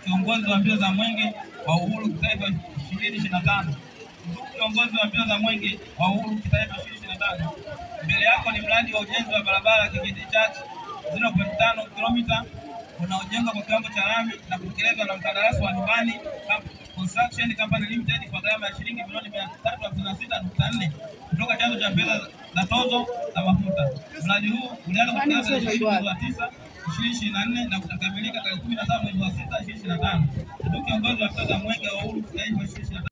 kiongozi wa mbio za mwenge wa uhuru kitaifa 2025. Kiongozi wa mbio za mwenge wa uhuru kitaifa 2025. Mbele yako ni mradi wa ujenzi wa barabara Kigiti Church 0.5 km unaojengwa kwa kiwango cha lami na kutekelezwa na mkandarasi wa Nyumbani Construction Company Limited kwa gharama ya shilingi milioni 356.4 kutoka chanzo cha fedha za tozo za mafuta. Mradi huu ulianza kutekelezwa mwezi wa 9 2024 na kukamilika tarehe 17 mwezi wa 6 2025. Ndugu kiongozi wa mbio za mwenge wa uhuru kitaifa 2025.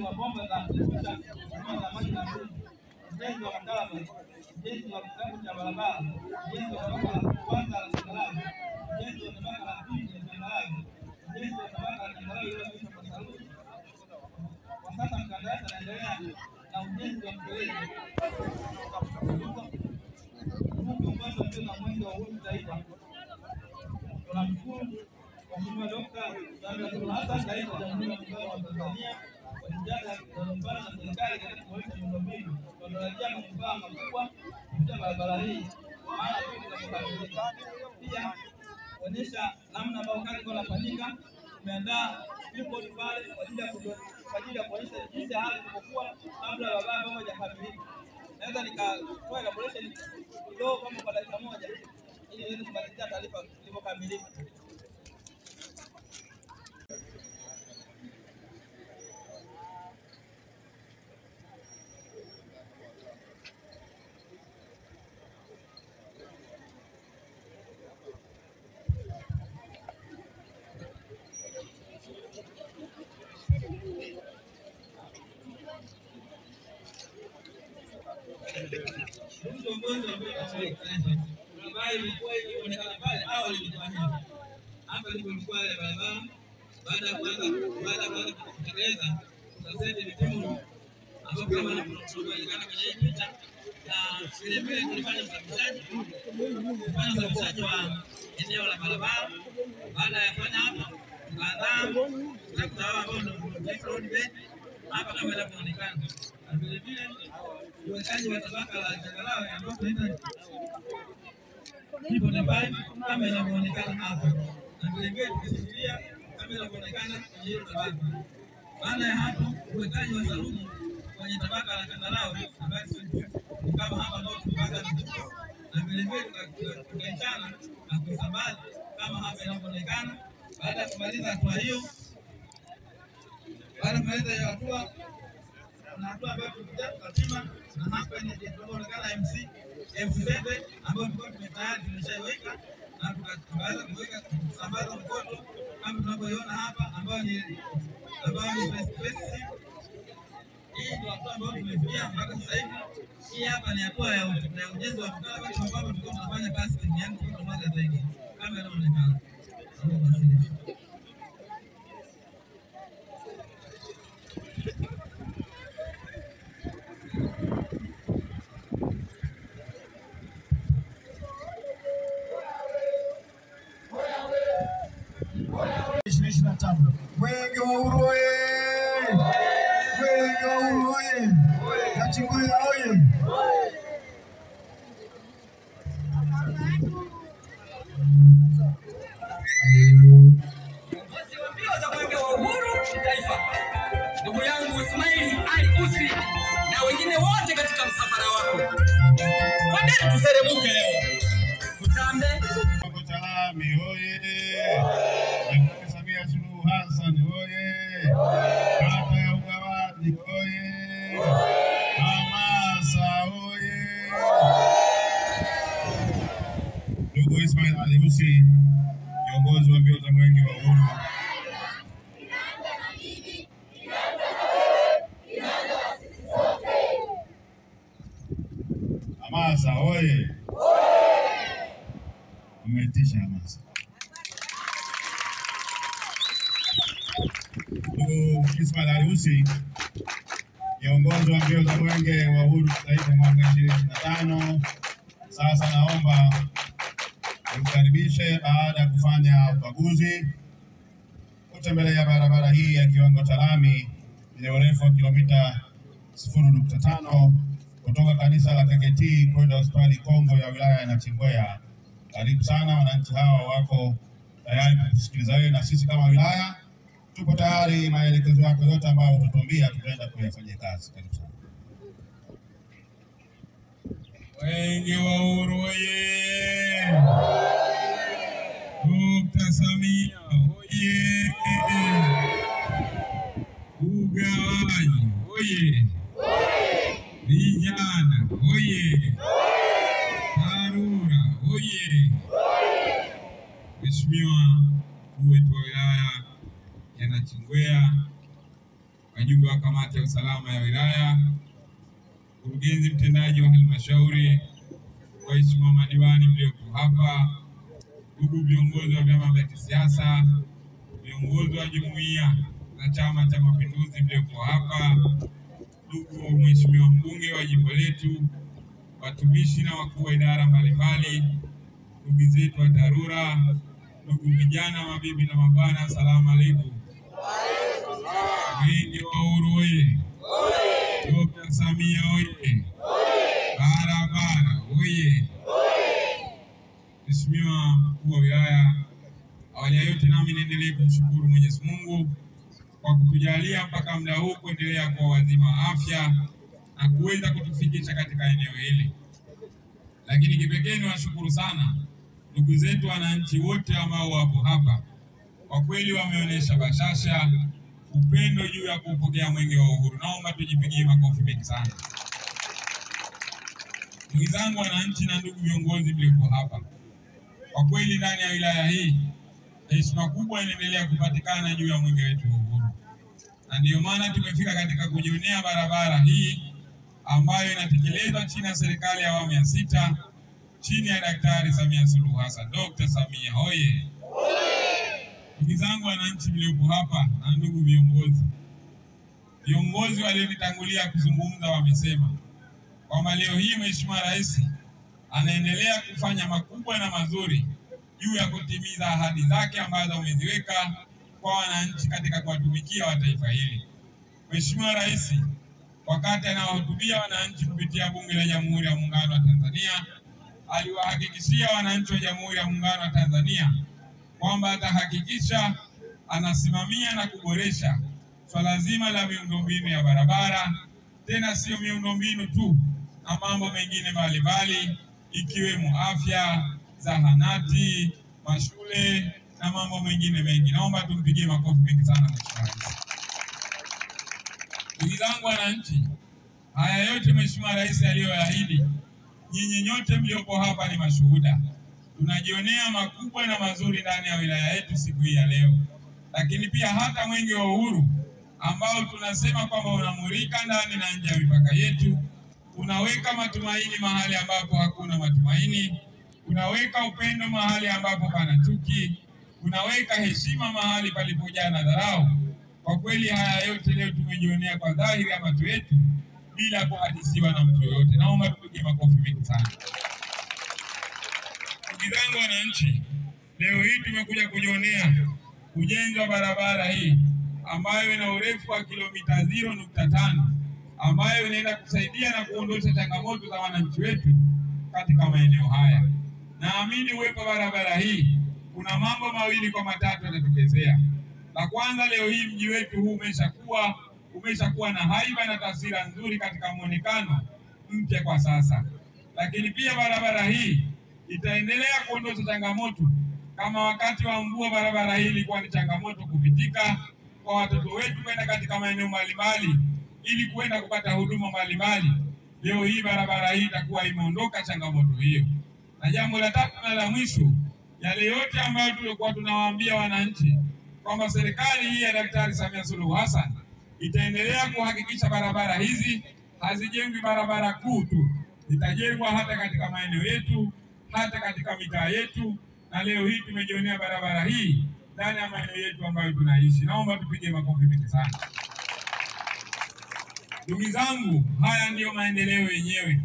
wa bomba za maji na ujenzi wa madarasa, ujenzi wa kitabu cha barabara, ujenzi wa tabaka la kwanza la Sangalawe, ujenzi wa tabaka la pili la Sangalawe, ujenzi wa tabaka la Sangalawe iliyoanzishwa kwa saruji. Kwa sasa mkandarasi anaendelea na ujenzi wa mfereji. Kiongozi wa mbio za mwenge wa uhuru kitaifa, tunamshukuru Mheshimiwa Dr. Samia Suluhu Hassan, Rais wa Jamhuri ya Muungano wa Tanzania, kwa jitihada zinazofanywa na serikali katika kuboresha miundombinu. Tunatarajia manufaa makubwa kupitia barabara hii maana tunakamilika. Pia kuonyesha namna ambayo kazi inafanyika, tumeandaa billboard pale kwa ajili ya kuonyesha jinsi hali ilivyokuwa kabla ya barabara moja kukamilika. Naweza nikatoa elaboration kidogo kama kwa dakika moja ili niweze kumalizia taarifa ilivyokamilika. Hapa ndipo ilikuwa ile barabara baada ya kuanza kutekeleza sasa hivi vipimo ambapo kama tunaonekana kwenye hii picha, na vile vile tulifanya usafishaji wa eneo la barabara. Baada ya kufanya hapa tukaandaa sekta ambao ndio road bed hapa kama inavyoonekana, na vile vile uwekaji wa tabaka la changarawe ambapo tunaita ipo tabai kama inavyoonekana hapa, na vile vile tukishikilia kama inavyoonekana kwenye hiyo tabaka. Baada ya hapo uwekaji wa saruji kwenye tabaka la changarawe ambayo kama hapa ndio tabaka, na vile vile tukaachana na kusambaza kama hapa inavyoonekana. Baada ya kumaliza hatua hiyo, na hatua ambayo tunapima, na hapa ni inaonekana MCZ ambayo tulikuwa tayari tumeshaiweka, na tukaanza kuweka kusambaza mkono kama tunavyoiona hapa ambayo ni space. Hii ndio hatua ambayo tumefikia mpaka sasa hivi. Hii hapa ni hatua ya ujenzi wa barabara ambapo tulikuwa tunafanya kazi yangu kwa mwaka zaidi kama inaonekana. Mwenge wa Uhuru oye! Mwenge wa Uhuru oye! Nachingwea oye! Mbio za mwenge wa uhuru kitaifa, ndugu yangu Ismail Ali Usri na wengine wote katika msafara wako, twendeni tuseremuke leo, tutambe Salami oye! Samia Suluhu Hassan oye! Kata ya Ugawaji oye! Hamasa oye! Ndugu Ismail Ali Usri, kiongozi wa mbio za mwenge wa uhuru. Hamasa oye! umetisha hamasa. Ndugu Ismail Ali Ussi, kiongozi wa mbio za mwenge wa uhuru kitaifa mwaka 2025, sasa naomba nimkaribishe baada ya kufanya ukaguzi kutembelea barabara hii ya kiwango cha lami yenye urefu wa kilomita 0.5 kutoka kanisa la KKT kwenda hospitali Kongo ya wilaya ya Nachingwea. Karibu sana, wananchi hawa wako tayari kusikiliza wewe, na sisi kama wilaya tuko tayari. Maelekezo yako yote ambayo utatuambia tutaenda kuyafanyia kazi. Karibu sana. Mwenge wa Uhuru oye! Dr. Samia oye! Ugawaji oye! Vijana oye! Dharura oye! Mheshimiwa mkuu wetu wa wilaya ya Nachingwea, wajumbe wa kamati ya usalama ya wilaya, mkurugenzi mtendaji wa halmashauri, waheshimiwa madiwani mlioko hapa, ndugu viongozi wa vyama vya kisiasa, viongozi wa jumuiya za Chama cha Mapinduzi mlioko hapa, ndugu mheshimiwa mbunge wa jimbo letu, watumishi na wakuu wa idara mbalimbali, ndugu zetu wa Dharura, ndugu vijana, mabibi na mabwana, asalamu alaykum. Mwenge wa Uhuru oye! Dr. Samia oye! Barabara oye! Mheshimiwa mkuu wa wilaya, awali ya yote nami niendelee kumshukuru Mwenyezi Mungu kwa kutujalia mpaka muda huu kuendelea kwa wazima wa afya na kuweza kutufikisha katika eneo hili. Lakini kipekee niwashukuru sana ndugu zetu wananchi wote ambao wapo hapa. Kwa kweli wameonyesha bashasha, upendo juu ya kupokea mwenge wa uhuru. Naomba tujipigie makofi mengi sana. Ndugu zangu wananchi na ndugu viongozi mlioko hapa, kwa kweli ndani ya wilaya hii heshima kubwa inaendelea kupatikana juu ya mwenge wetu wa uhuru, na ndiyo maana tumefika katika kujionea barabara hii ambayo inatekelezwa chini ya serikali ya awamu ya 6 chini ya Daktari Samia Suluhu Hassan. Dr. Samia hoye! Ndugu zangu wananchi mliopo hapa na ndugu viongozi walionitangulia kuzungumza wamesema kwamba leo hii Mheshimiwa Rais anaendelea kufanya makubwa na mazuri juu ya kutimiza ahadi zake ambazo ameziweka kwa wananchi katika kuwatumikia wa taifa hili. Mheshimiwa Rais wakati anawahutubia wananchi kupitia Bunge la Jamhuri ya Muungano wa Tanzania, aliwahakikishia wananchi wa Jamhuri ya Muungano wa Tanzania kwamba atahakikisha anasimamia na kuboresha swala zima la miundombinu ya barabara, tena sio miundombinu tu, na mambo mengine mbalimbali ikiwemo afya, zahanati, mashule na mambo mengine mengi. Naomba tumpigie makofi mengi sana Mheshimiwa Rais. Ndugu zangu wananchi, haya yote Mheshimiwa Rais aliyoahidi, nyinyi nyote mliopo hapa ni mashuhuda. Tunajionea makubwa na mazuri ndani ya wilaya yetu siku hii ya leo. Lakini pia hata mwenge wa uhuru ambao tunasema kwamba unamurika ndani na nje ya mipaka yetu, unaweka matumaini mahali ambapo hakuna matumaini, unaweka upendo mahali ambapo pana chuki, unaweka heshima mahali palipojaa na dharau. Kwa kweli haya yote leo tumejionea kwa dhahiri ya macho yetu bila kuhadisiwa na mtu yoyote. Naomba tupige makofi mengi sana. Ndugu zangu wananchi, leo hii tumekuja kujionea ujenzi wa barabara hii ambayo ina urefu wa kilomita 0.5 ambayo inaenda kusaidia na kuondosha changamoto za wananchi wetu katika maeneo haya. Naamini uwepo barabara hii kuna mambo mawili kwa matatu yatatokezea. La kwanza, leo hii mji wetu huu umeshakuwa na haiba na taswira nzuri katika muonekano mpya kwa sasa. Lakini pia barabara hii itaendelea kuondosha changamoto. Kama wakati wa mvua barabara hii ilikuwa ni changamoto kupitika kwa watoto wetu kwenda katika maeneo mbalimbali ili kwenda kupata huduma mbalimbali, leo hii barabara hii itakuwa imeondoka changamoto hiyo. Na jambo la tatu na la mwisho, yale yote ambayo tulikuwa tunawaambia wananchi kwamba serikali hii ya Daktari Samia Suluhu Hassan itaendelea kuhakikisha barabara hizi hazijengwi barabara kuu tu, zitajengwa hata katika maeneo yetu, hata katika mitaa yetu, na leo hii tumejionea barabara hii ndani ya maeneo yetu ambayo tunaishi. Naomba tupige makofi mengi sana. Ndugu zangu, haya ndiyo maendeleo yenyewe.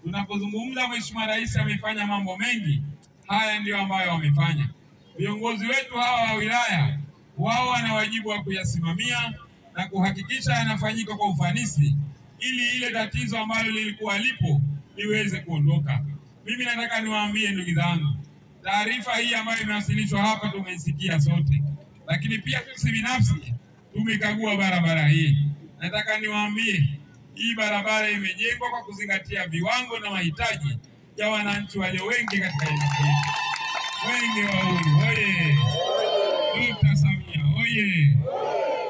Tunapozungumza Mheshimiwa Rais amefanya mambo mengi, haya ndiyo ambayo wamefanya. Viongozi wetu hawa wa wilaya, wao wana wajibu wa kuyasimamia na kuhakikisha yanafanyika kwa ufanisi, ili ile tatizo ambalo lilikuwa lipo liweze kuondoka. Mimi nataka niwaambie ndugu zangu, taarifa hii ambayo imewasilishwa hapa tumeisikia sote, lakini pia sisi binafsi tumekagua barabara hii. Nataka niwaambie hii barabara imejengwa kwa kuzingatia viwango na mahitaji ya wananchi walio wengi katika eneo hili. Wengi wa Uhuru oye! Dr. Samia oye!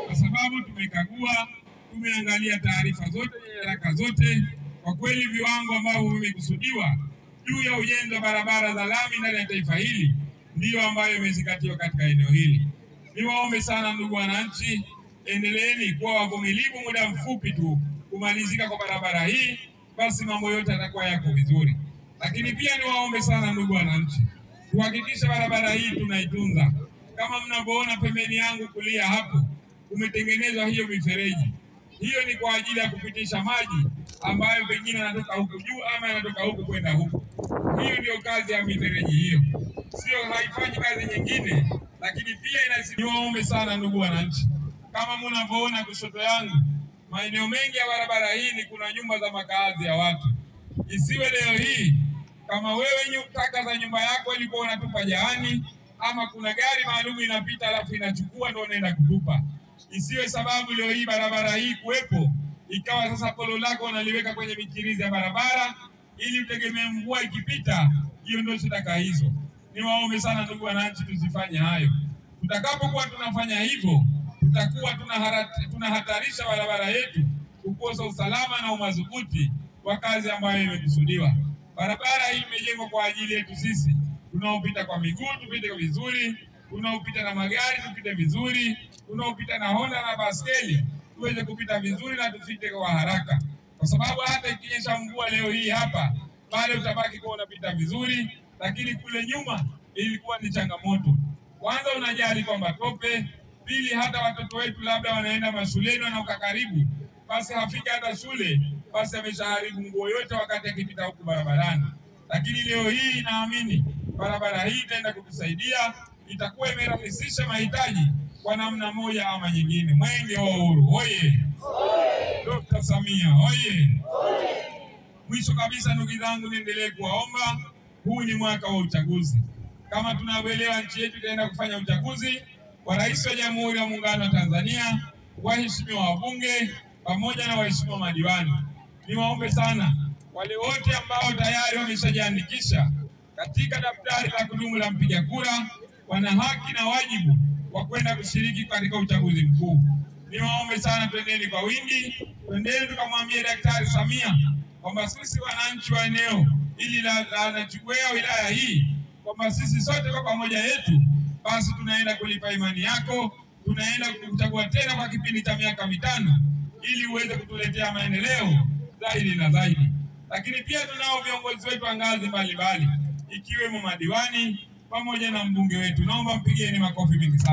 Kwa sababu tumekagua, tumeangalia taarifa zote, nyaraka zote, kwa kweli viwango ambavyo vimekusudiwa juu ya ujenzi wa barabara za lami ndani ya taifa hili ndiyo ambayo imezingatiwa katika eneo hili. Niwaombe sana ndugu wananchi, endeleeni kuwa wavumilivu, muda mfupi tu kumalizika kwa barabara hii, basi mambo yote yatakuwa yako vizuri. Lakini pia niwaombe sana ndugu wananchi, tuhakikishe barabara hii tunaitunza. Kama mnavyoona pembeni yangu kulia hapo, kumetengenezwa hiyo mifereji. Hiyo ni kwa ajili ya kupitisha maji ambayo pengine yanatoka huku juu ama yanatoka huku kwenda huku. Hiyo ndio kazi ya mifereji hiyo. Sio haifanyi kazi nyingine, lakini pia niwaombe sana ndugu wananchi, kama mnavyoona kushoto yangu, maeneo mengi ya barabara hii ni kuna nyumba za makazi ya watu. Isiwe leo hii kama wewe taka za nyumba yako ilikuwa unatupa jaani, ama kuna gari maalum inapita alafu inachukua ndio unaenda kutupa. Isiwe sababu leo hii barabara hii kuwepo ikawa sasa polo lako unaliweka kwenye mikirizi ya barabara ili utegemee mvua ikipita hiyo ndio shida hizo. Niwaombe sana ndugu wananchi, tusifanye hayo. Tutakapokuwa tunafanya hivyo, tutakuwa tunahatarisha barabara yetu kukosa usalama na umadhubuti wa kazi ambayo imekusudiwa. Barabara hii imejengwa kwa ajili yetu sisi tunaopita kwa miguu tupite vizuri, tunaopita na magari tupite vizuri, tunaopita na Honda na baskeli tuweze kupita vizuri na tufike kwa haraka. Kwa sababu hata ikinyesha mvua leo hii hapa, bado utabaki kwa unapita vizuri, lakini kule nyuma ilikuwa ni changamoto. Kwanza unajali kwamba tope, pili hata watoto wetu labda wanaenda mashuleni wanauka karibu, basi hafika hata shule, basi ameshaharibu nguo yote wakati akipita huku barabarani. Lakini leo hii naamini barabara hii itaenda kutusaidia, itakuwa imerahisisha mahitaji kwa namna moja ama nyingine. Mwenge wa Uhuru oye! Dr. Samia oye! Mwisho kabisa ndugu zangu, niendelee kuwaomba, huu ni mwaka wa uchaguzi. Kama tunavyoelewa nchi yetu itaenda kufanya uchaguzi wa rais wa Jamhuri ya Muungano wa Tanzania, waheshimiwa wabunge pamoja na waheshimiwa madiwani. Niwaombe sana wale wote ambao tayari wameshajiandikisha katika daftari la kudumu la mpiga kura, wana haki na wajibu wa kwenda kushiriki katika uchaguzi mkuu. Niwaombe sana, twendeni kwa wingi, twendeni tukamwambie Daktari Samia kwamba sisi wananchi wa eneo ili la Nachingwea wilaya hii, kwamba sisi sote kwa pamoja yetu, basi tunaenda kulipa imani yako, tunaenda kukuchagua tena kwa kipindi cha miaka 5 ili uweze kutuletea maendeleo zaidi na zaidi. Lakini pia tunao viongozi wetu wa ngazi mbalimbali ikiwemo madiwani pamoja na mbunge wetu. Naomba mpigeni makofi mengi sana.